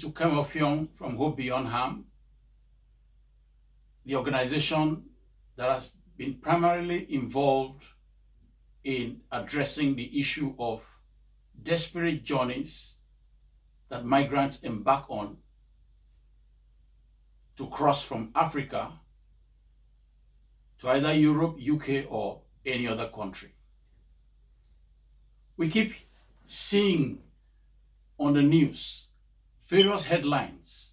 is Ukeme Offiong from Hope Beyond Harm, the organization that has been primarily involved in addressing the issue of desperate journeys that migrants embark on to cross from Africa to either Europe, UK, or any other country. We keep seeing on the news various headlines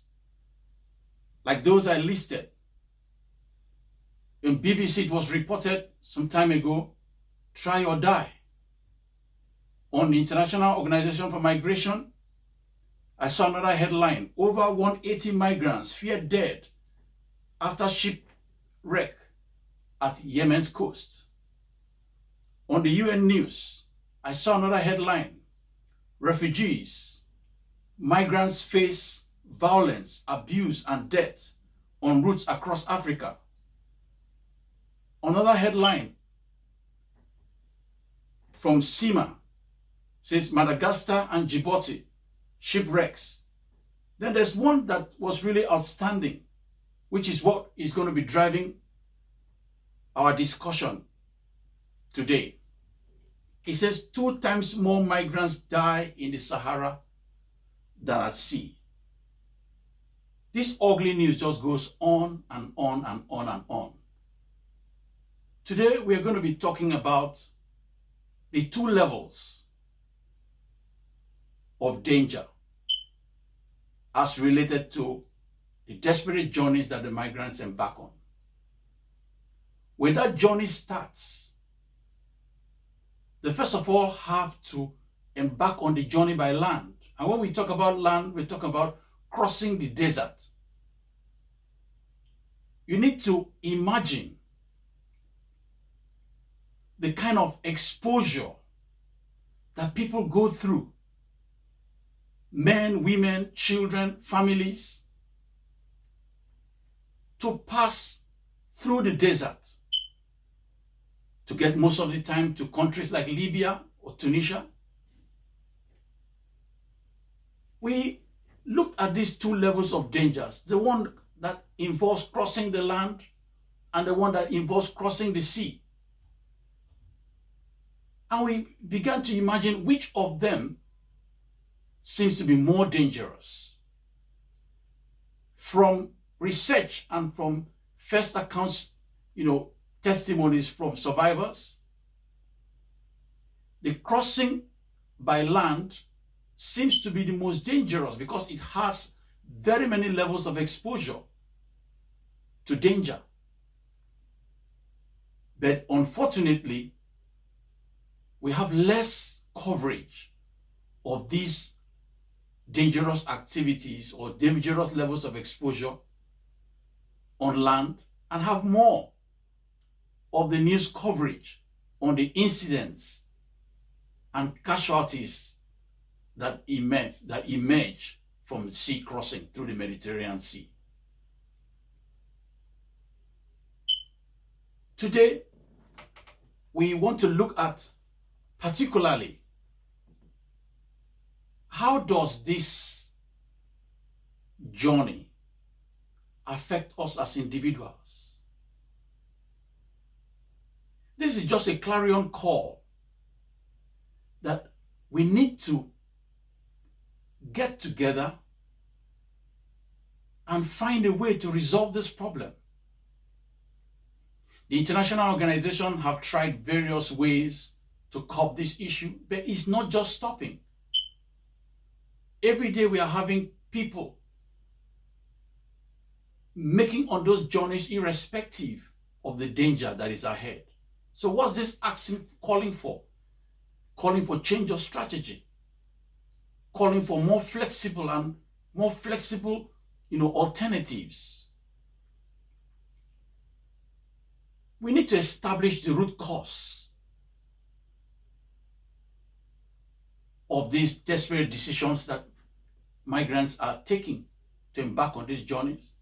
like those I listed. In BBC, it was reported some time ago, try or die. On the International Organization for Migration, I saw another headline, over 180 migrants feared dead after shipwreck at Yemen's coast. On the UN news, I saw another headline, refugees, migrants face violence, abuse, and death on routes across Africa. Another headline from CIMA says Madagascar and Djibouti, shipwrecks. Then there's one that was really outstanding, which is what is going to be driving our discussion today. It says 2 times more migrants die in the Sahara than at sea. This ugly news just goes on and on and on and on. Today, we are going to be talking about the 2 levels of danger as related to the desperate journeys that the migrants embark on. When that journey starts, they first of all have to embark on the journey by land. And when we talk about land, we talk about crossing the desert. You need to imagine the kind of exposure that people go through. Men, women, children, families, to pass through the desert to get most of the time to countries like Libya or Tunisia. We looked at these 2 levels of dangers, the one that involves crossing the land and the one that involves crossing the sea. And we began to imagine which of them seems to be more dangerous. From research and from first accounts, testimonies from survivors, the crossing by land seems to be the most dangerous because it has very many levels of exposure to danger. But unfortunately, we have less coverage of these dangerous activities or dangerous levels of exposure on land and have more of the news coverage on the incidents and casualties that emerge from sea crossing through the Mediterranean Sea. Today, we want to look at particularly how does this journey affect us as individuals? This is just a clarion call that we need to get together and find a way to resolve this problem. The international organization have tried various ways to curb this issue, but it's not just stopping. Every day we are having people making on those journeys irrespective of the danger that is ahead. So what's this calling for? Calling for change of strategy, calling for more flexible alternatives. We need to establish the root cause of these desperate decisions that migrants are taking to embark on these journeys.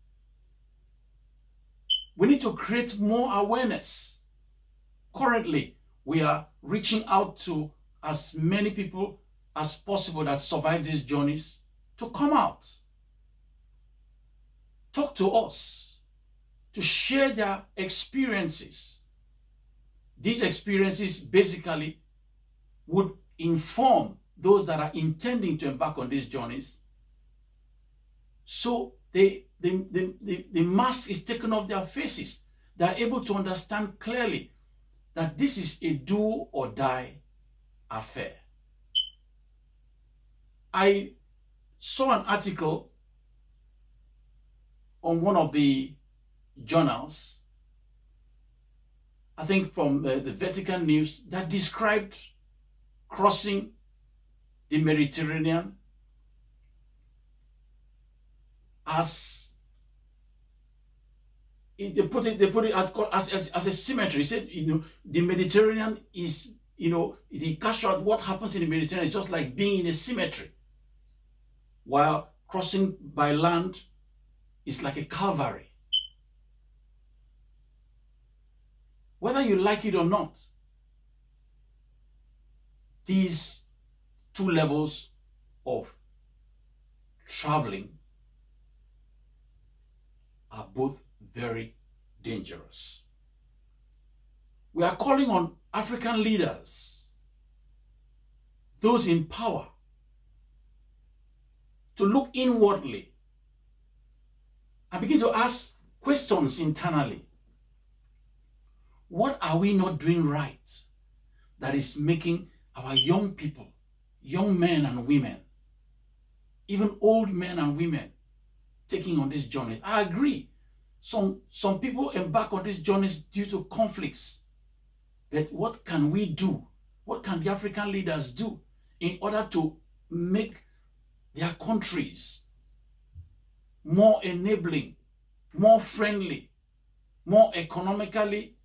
We need to create more awareness. Currently, we are reaching out to as many people as possible that survive these journeys to come out talk to us, to share their experiences. These experiences basically would inform those that are intending to embark on these journeys. So the mask is taken off their faces. They are able to understand clearly that this is a do or die affair. I saw an article on one of the journals, I think from the Vatican News, that described crossing the Mediterranean as they put it as a symmetry. He said, the Mediterranean is, the casual, what happens in the Mediterranean is just like being in a cemetery, while crossing by land is like a Calvary. Whether you like it or not, these two levels of traveling are both very dangerous. We are calling on African leaders, those in power, to look inwardly and begin to ask questions internally. What are we not doing right that is making our young people, young men and women, even old men and women, taking on this journey? I agree. Some people embark on these journeys due to conflicts. But what can we do? What can the African leaders do in order to make their countries more enabling, more friendly, more economically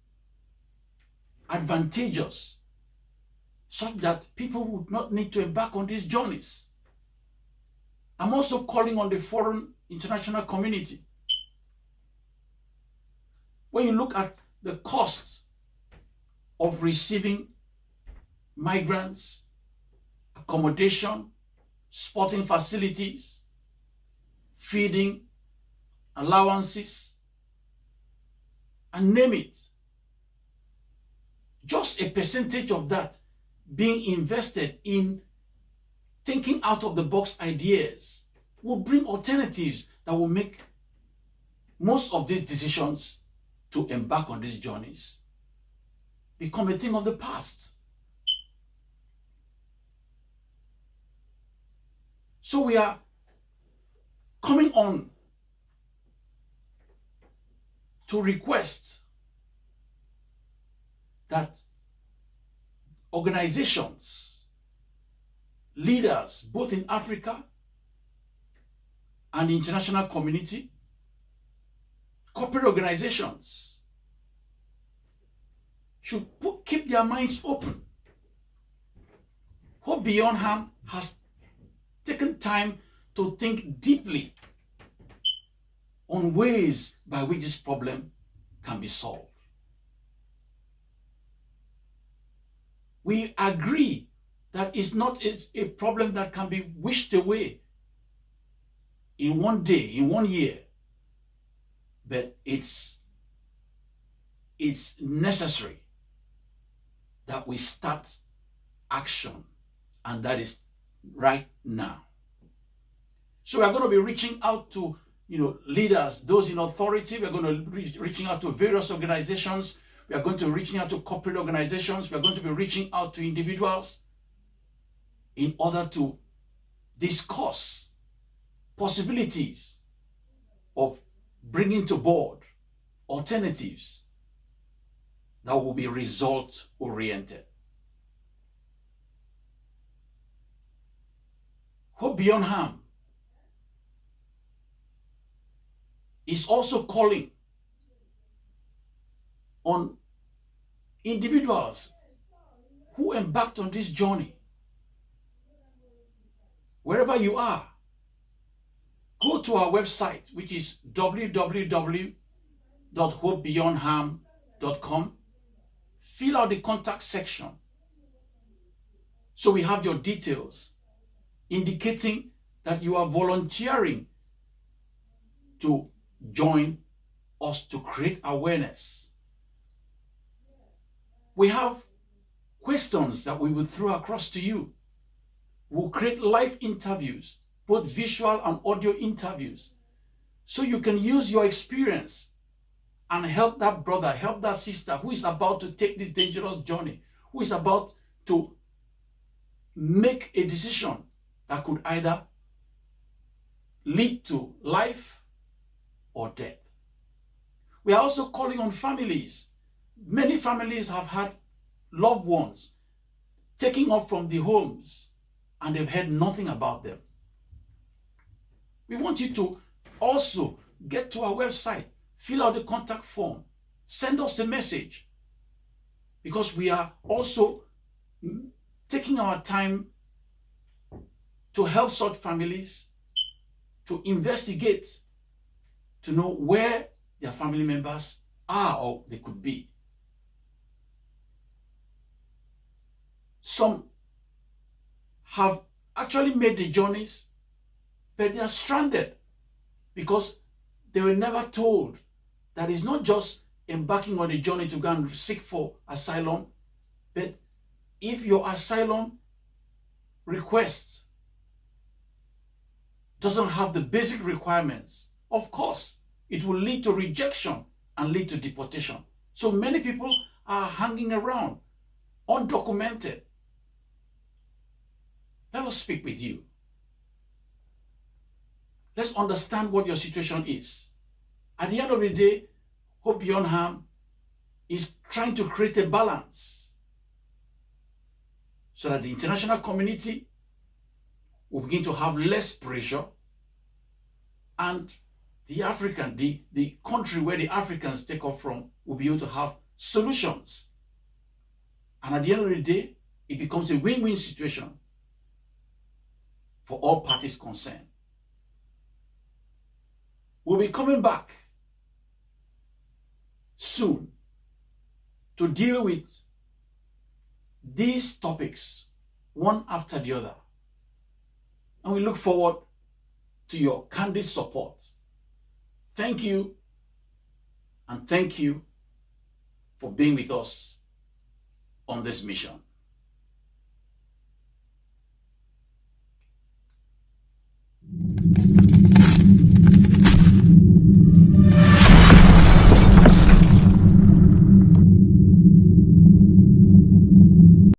advantageous, such that people would not need to embark on these journeys? I'm also calling on the foreign international community. When you look at the costs of receiving migrants, accommodation, sporting facilities, feeding, allowances, and name it, just a percentage of that being invested in thinking out of the box ideas will bring alternatives that will make most of these decisions to embark on these journeys become a thing of the past. So we are coming on to request that organizations, leaders, both in Africa and the international community, corporate organizations, should keep their minds open. Hope Beyond Harm has taken time to think deeply on ways by which this problem can be solved. We agree that it's not a problem that can be wished away in one day, in 1 year, but it's necessary that we start action, and that is right now. So we are going to be reaching out to leaders, those in authority. We are going to be reaching out to various organizations. We are going to be reaching out to corporate organizations. We are going to be reaching out to individuals in order to discuss possibilities of bringing to board alternatives that will be result-oriented. Hope Beyond Harm is also calling on individuals who embarked on this journey. Wherever you are, go to our website, which is www.hopebeyondharm.com. Fill out the contact section so we have your details indicating that you are volunteering to join us to create awareness. We have questions that we will throw across to you. We'll create live interviews, both visual and audio interviews, so you can use your experience and help that brother, help that sister who is about to take this dangerous journey, who is about to make a decision that could either lead to life or death. We are also calling on families. Many families have had loved ones taking off from the homes and they've heard nothing about them. We want you to also get to our website, fill out the contact form, send us a message, because we are also taking our time to help such families, to investigate, to know where their family members are or they could be. Some have actually made the journeys, but they are stranded because they were never told that it's not just embarking on a journey to go and seek for asylum, but if your asylum request doesn't have the basic requirements, of course, it will lead to rejection and lead to deportation. So many people are hanging around, undocumented. Let us speak with you. Let's understand what your situation is. At the end of the day, Hope Beyond Harm is trying to create a balance so that the international community will begin to have less pressure, and the country where the Africans take off from will be able to have solutions. And at the end of the day, it becomes a win-win situation for all parties concerned. We'll be coming back soon to deal with these topics one after the other. And we look forward to your candid support. Thank you, and thank you for being with us on this mission.